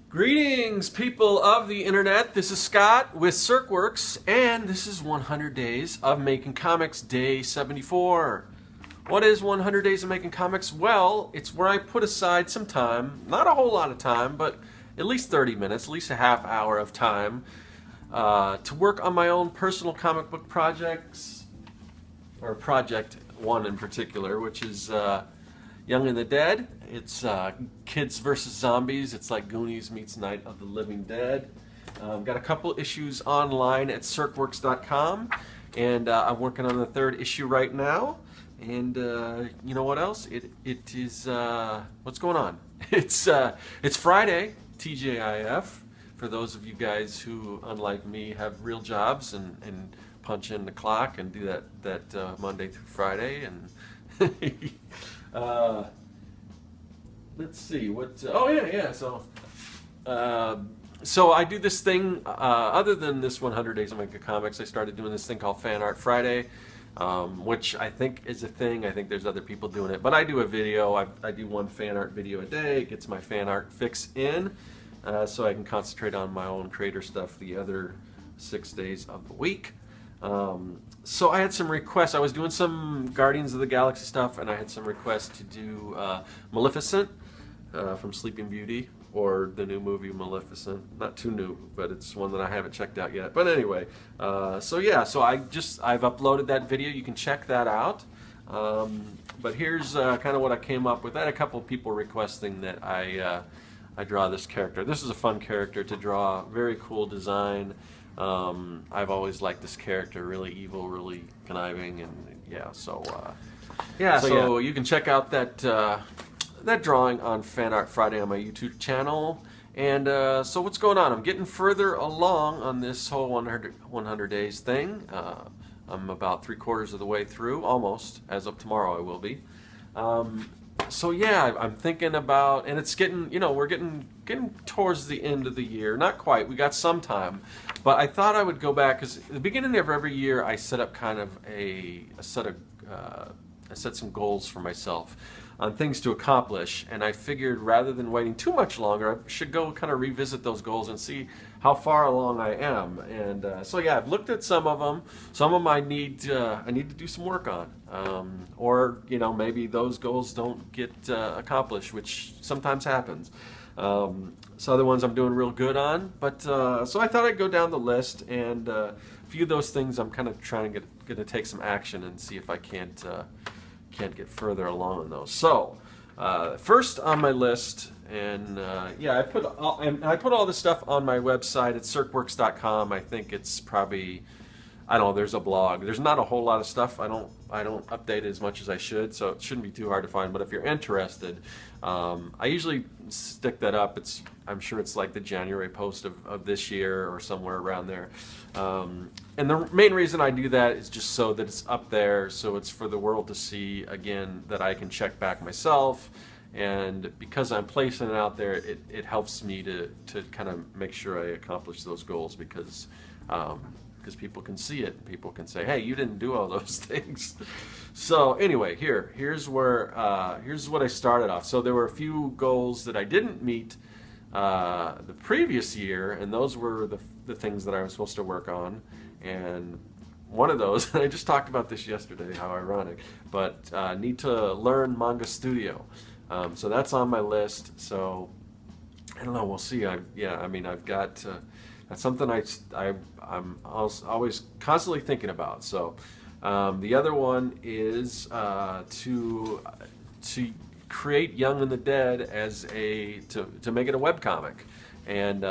Greetings, people of the internet. This is Scott with CircWorks, and this is 100 Days of Making Comics, Day 74. What is 100 Days of Making Comics? Well, it's where I put aside some time, not a whole lot of time, but at least 30 minutes, at least a half hour of time, to work on my own personal comic book projects, or project one in particular, which is Young and the Dead. It's kids versus zombies. It's like Goonies meets Night of the Living Dead. Got a couple issues online at circworks.com, and I'm working on the third issue right now. And you know what else? It is what's going on? It's Friday, TGIF. For those of you guys who, unlike me, have real jobs and punch in the clock and do that Monday through Friday and. Let's see what. Oh yeah. So I do this thing. Other than this 100 Days of Making Comics, I started doing this thing called Fanart Friday, which I think is a thing. I think there's other people doing it, but I do a video. I do one fan art video a day. It gets my fan art fix in, so I can concentrate on my own creator stuff the other 6 days of the week. So I had some requests. I was doing some Guardians of the Galaxy stuff, and I had some requests to do Maleficent from Sleeping Beauty, or the new movie Maleficent. Not too new, but it's one that I haven't checked out yet. But anyway, so I've uploaded that video. You can check that out. But here's kind of what I came up with. I had a couple of people requesting that I draw this character. This is a fun character to draw. Very cool design. I've always liked this character, really evil, really conniving, and yeah, so you can check out that drawing on Fanart Friday on my YouTube channel. And so what's going on? I'm getting further along on this whole 100 days thing. I'm about 3/4 of the way through, almost. As of tomorrow I will be. So yeah, I'm thinking about, and it's getting, we're getting towards the end of the year. Not quite, we got some time, but I thought I would go back, because at the beginning of every year I set up kind of I set some goals for myself on things to accomplish, and I figured rather than waiting too much longer, I should go kind of revisit those goals and see how far along I am. And so yeah, I've looked at some of them. Some of them I need to do some work on, or maybe those goals don't get accomplished, which sometimes happens. So other ones I'm doing real good on, but so I thought I'd go down the list, and a few of those things I'm kind of trying to take some action and see if I can't get further along on those. So first on my list, and I put all this stuff on my website at circworks.com. I think it's probably, I don't know, there's a blog. There's not a whole lot of stuff. I don't update it as much as I should, so it shouldn't be too hard to find. But if you're interested, I usually stick that up. I'm sure it's like the January post of this year or somewhere around there. And the main reason I do that is just so that it's up there, so it's for the world to see, again, that I can check back myself. And because I'm placing it out there, it helps me to kind of make sure I accomplish those goals, because people can see it. People can say, hey, you didn't do all those things. So anyway, here's what I started off. So there were a few goals that I didn't meet the previous year, and those were the things that I was supposed to work on. And one of those, and I just talked about this yesterday, how ironic, but need to learn Manga Studio. So that's on my list. So I don't know, we'll see. I've got that's something I'm always constantly thinking about. So the other one is to create Young and the Dead as to make it a webcomic. And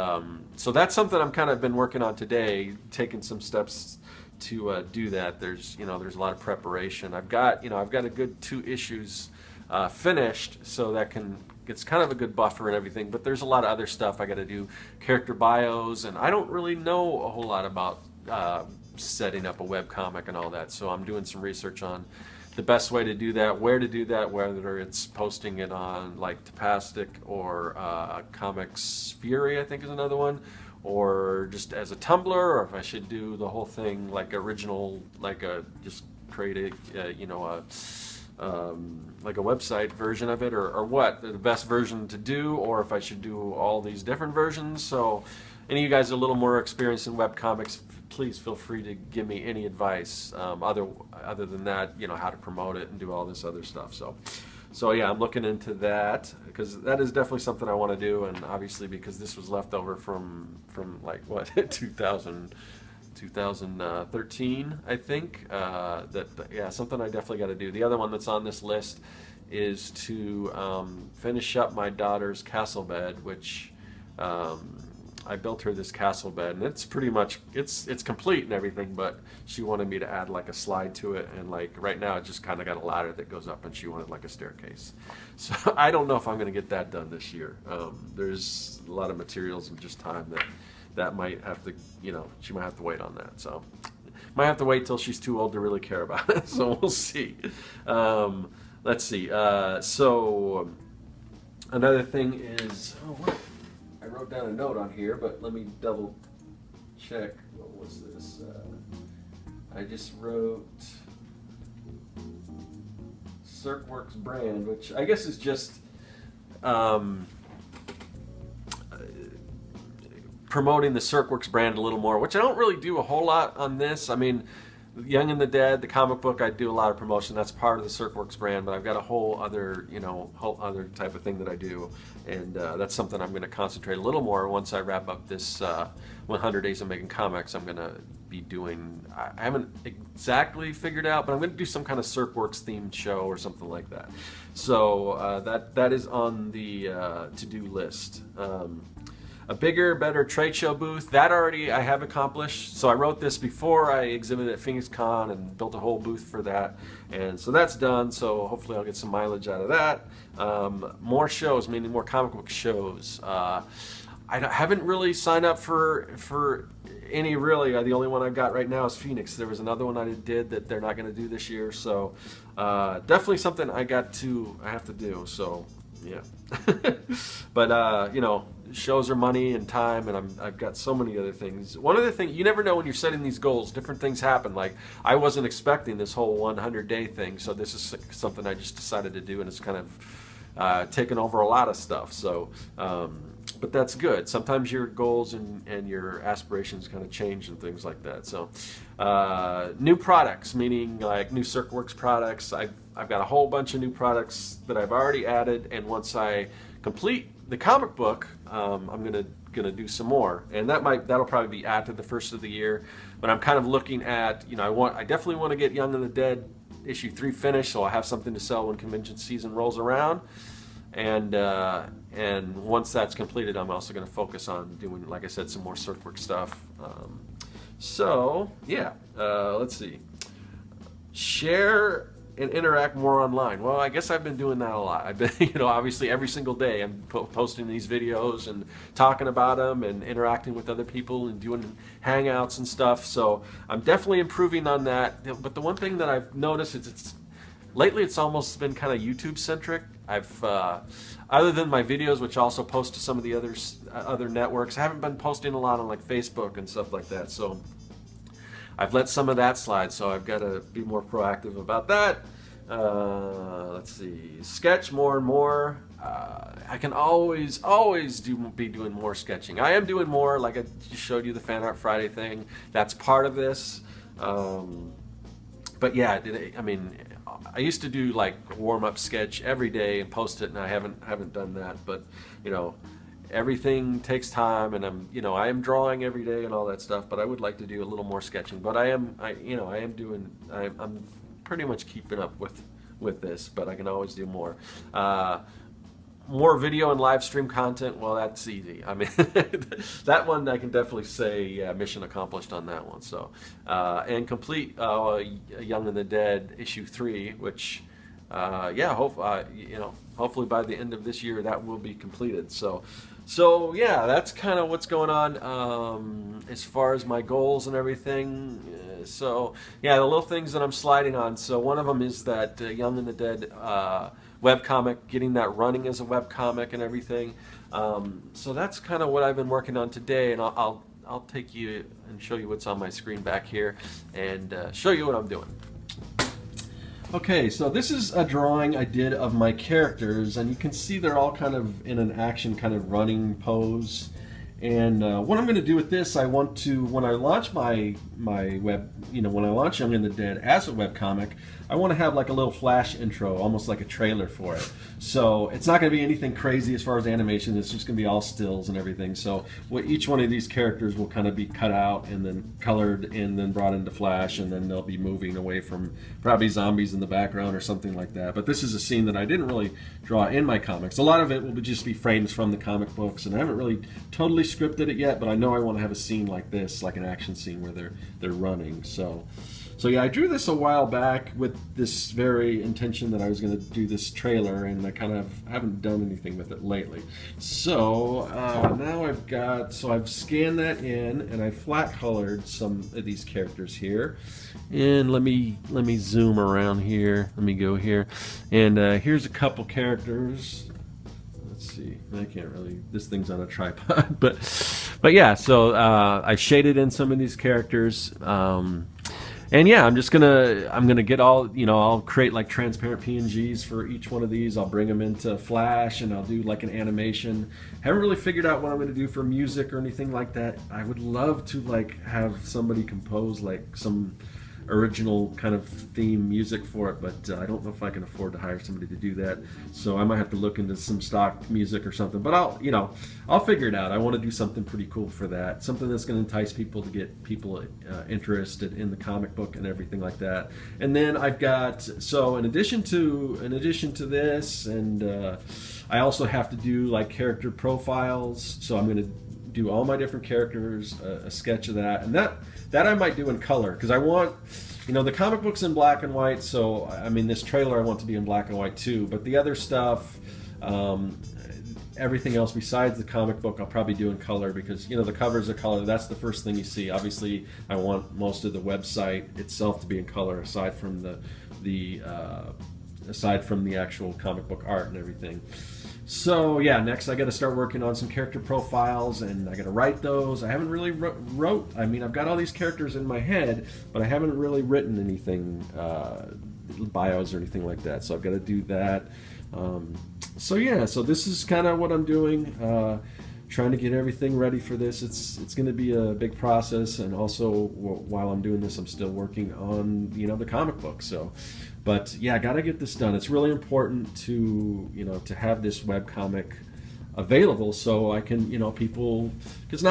so that's something I'm kind of been working on today, taking some steps to do that. There's a lot of preparation. I've got a good 2 issues finished, so it's kind of a good buffer and everything. But there's a lot of other stuff I got to do, character bios, and I don't really know a whole lot about setting up a webcomic and all that. So I'm doing some research on the best way to do that, where to do that, whether it's posting it on like Tapastic or Comics Fury, I think is another one, or just as a Tumblr, or if I should do the whole thing like original, like a just create a you know like a website version of it, or what the best version to do, or if I should do all these different versions. So any of you guys are a little more experienced in webcomics, please feel free to give me any advice other than that, you know, how to promote it and do all this other stuff. So yeah, I'm looking into that because that is definitely something I want to do, and obviously because this was left over from like what 2013, I think. Yeah, something I definitely got to do. The other one that's on this list is to finish up my daughter's castle bed, which I built her this castle bed, and it's pretty much it's complete and everything, but she wanted me to add like a slide to it, and like right now it just kind of got a ladder that goes up, and she wanted like a staircase. So I don't know if I'm going to get that done this year. There's a lot of materials and just time that might have to, you know, she might have to wait on that. So might have to wait till she's too old to really care about it. So we'll see. Let's see. So another thing is, I wrote down a note on here, but let me double check. What was this? I just wrote CircWorks brand, which I guess is just promoting the CircWorks brand a little more, which I don't really do a whole lot on this. I mean, Young and the Dead, the comic book, I do a lot of promotion. That's part of the CircWorks brand, but I've got a whole other, you know, whole other type of thing that I do, and that's something I'm going to concentrate a little more once I wrap up this 100 Days of Making Comics. I'm going to be doing, I haven't exactly figured out, but I'm going to do some kind of CircWorks themed show or something like that. So that is on the to-do list. A bigger, better trade show booth, that already I have accomplished. So I wrote this before I exhibited at Phoenix Con and built a whole booth for that. And so that's done, so hopefully I'll get some mileage out of that. More shows, meaning more comic book shows. I haven't really signed up for any really. The only one I've got right now is Phoenix. There was another one I did that they're not going to do this year. So definitely something I have to do. So yeah. But you know, shows are money and time, and I've got so many other things. One other thing, you never know when you're setting these goals, different things happen. Like I wasn't expecting this whole 100-day thing, so this is something I just decided to do, and it's kind of taken over a lot of stuff. So but that's good. Sometimes your goals and your aspirations kind of change and things like that. So new products, meaning like new CircWorks products. I've got a whole bunch of new products that I've already added, and once I complete the comic book, I'm gonna do some more, and that'll probably be after the first of the year. But I'm kind of looking at, you know, I definitely want to get Young and the Dead issue 3 finished, so I'll have something to sell when convention season rolls around. And once that's completed, I'm also going to focus on doing, like I said, some more CircWorks stuff. So yeah, let's see. Share and interact more online. Well, I guess I've been doing that a lot. I've been, you know, obviously every single day I'm posting these videos and talking about them and interacting with other people and doing hangouts and stuff. So I'm definitely improving on that. But the one thing that I've noticed is lately it's almost been kind of YouTube centric. I've other than my videos, which I also post to some of the other networks, I haven't been posting a lot on like Facebook and stuff like that. So I've let some of that slide, so I've got to be more proactive about that. Let's see, sketch more and more. I can always be doing more sketching. I am doing more, like I just showed you the Fanart Friday thing. That's part of this. But yeah, I mean, I used to do like a warm-up sketch every day and post it, and I haven't done that. But you know, everything takes time, and I am drawing every day and all that stuff. But I would like to do a little more sketching. But I'm pretty much keeping up with this. But I can always do more. More video and live stream content, well, that's easy. I mean, that one I can definitely say mission accomplished on that one. So, and complete Young and the Dead issue 3, which, yeah, hopefully by the end of this year that will be completed. So, So yeah, that's kind of what's going on as far as my goals and everything. So yeah, the little things that I'm sliding on. So one of them is that Young and the Dead webcomic, getting that running as a webcomic and everything. So that's kind of what I've been working on today, and I'll take you and show you what's on my screen back here, and show you what I'm doing. Okay, so this is a drawing I did of my characters, and you can see they're all kind of in an action kind of running pose. And what I'm going to do with this, I want to, when I launch my web, when I launch Young and the Dead as a webcomic, I want to have like a little flash intro, almost like a trailer for it. So it's not going to be anything crazy as far as animation. It's just going to be all stills and everything. So each one of these characters will kind of be cut out and then colored and then brought into flash, and then they'll be moving away from probably zombies in the background or something like that. But this is a scene that I didn't really draw in my comics. A lot of it will just be frames from the comic books, and I haven't really totally scripted it yet, but I know I want to have a scene like this, like an action scene where they're running. So yeah, I drew this a while back with this very intention that I was going to do this trailer, and I kind of haven't done anything with it lately. So now I've scanned that in, and I flat colored some of these characters here. And let me zoom around here. Let me go here, and here's a couple characters. Let's see, I can't really, this thing's on a tripod, but yeah, so I shaded in some of these characters. And yeah, I'm gonna get all, I'll create like transparent PNGs for each one of these. I'll bring them into Flash, and I'll do like an animation. Haven't really figured out what I'm gonna do for music or anything like that. I would love to like have somebody compose like some original kind of theme music for it, but I don't know if I can afford to hire somebody to do that. So I might have to look into some stock music or something, but I'll figure it out. I want to do something pretty cool for that, something that's going to entice people, to get people interested in the comic book and everything like that. And then I've got, so in addition to this, and I also have to do like character profiles. So I'm going to do all my different characters, a sketch of that, and that I might do in color, because I want, the comic book's in black and white, so I mean this trailer I want to be in black and white too, but the other stuff, everything else besides the comic book I'll probably do in color, because the covers are color. That's the first thing you see. Obviously I want most of the website itself to be in color, aside from the actual comic book art and everything. So yeah, next I got to start working on some character profiles, and I got to write those. I haven't really wrote. I mean, I've got all these characters in my head, but I haven't really written anything, bios or anything like that. So I've got to do that. So yeah, so this is kind of what I'm doing. Trying to get everything ready for this. It's going to be a big process, and also while I'm doing this, I'm still working on the comic book. So, but yeah, I got to get this done. It's really important to to have this webcomic available, so I can people, because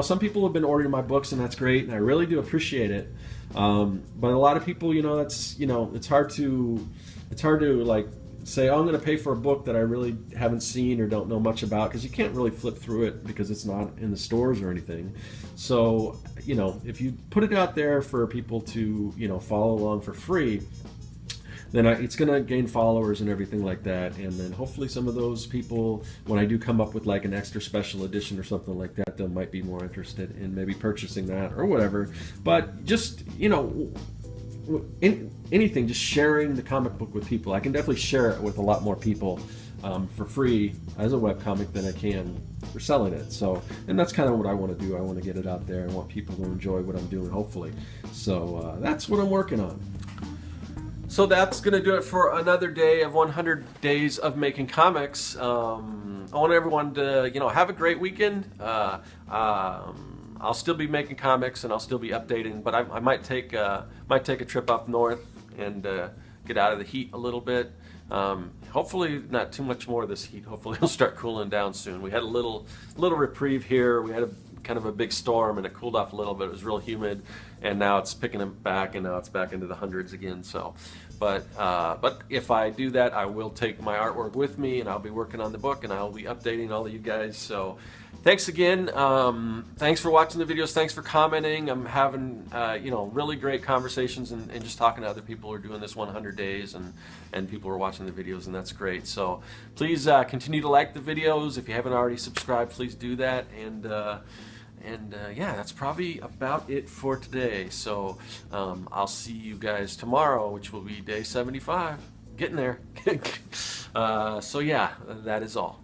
some people have been ordering my books, and that's great, and I really do appreciate it. But a lot of people, that's it's hard to like say, oh, I'm going to pay for a book that I really haven't seen or don't know much about, because you can't really flip through it because it's not in the stores or anything. So if you put it out there for people to follow along for free, then it's going to gain followers and everything like that. And then hopefully some of those people, when I do come up with like an extra special edition or something like that, they might be more interested in maybe purchasing that or whatever. But just anything, just sharing the comic book with people. I can definitely share it with a lot more people for free as a webcomic than I can for selling it. So, and that's kind of what I want to do. I want to get it out there. I want people to enjoy what I'm doing, hopefully. So that's what I'm working on. So that's going to do it for another day of 100 days of making comics. I want everyone to, have a great weekend. I'll still be making comics, and I'll still be updating, but I might take a trip up north and get out of the heat a little bit. Hopefully not too much more of this heat. Hopefully it'll start cooling down soon. We had a little reprieve here. We had kind of a big storm, and it cooled off a little bit. It was real humid. and now it's picking them back, and now it's back into the hundreds again. So, but if I do that, I will take my artwork with me, and I'll be working on the book, and I'll be updating all of you guys. So thanks again. Thanks for watching the videos. Thanks for commenting. I'm having really great conversations and just talking to other people who are doing this 100 days, and people are watching the videos, and that's great. So please continue to like the videos. If you haven't already subscribed, please do that. And yeah, that's probably about it for today. So I'll see you guys tomorrow, which will be day 75. Getting there. So yeah, that is all.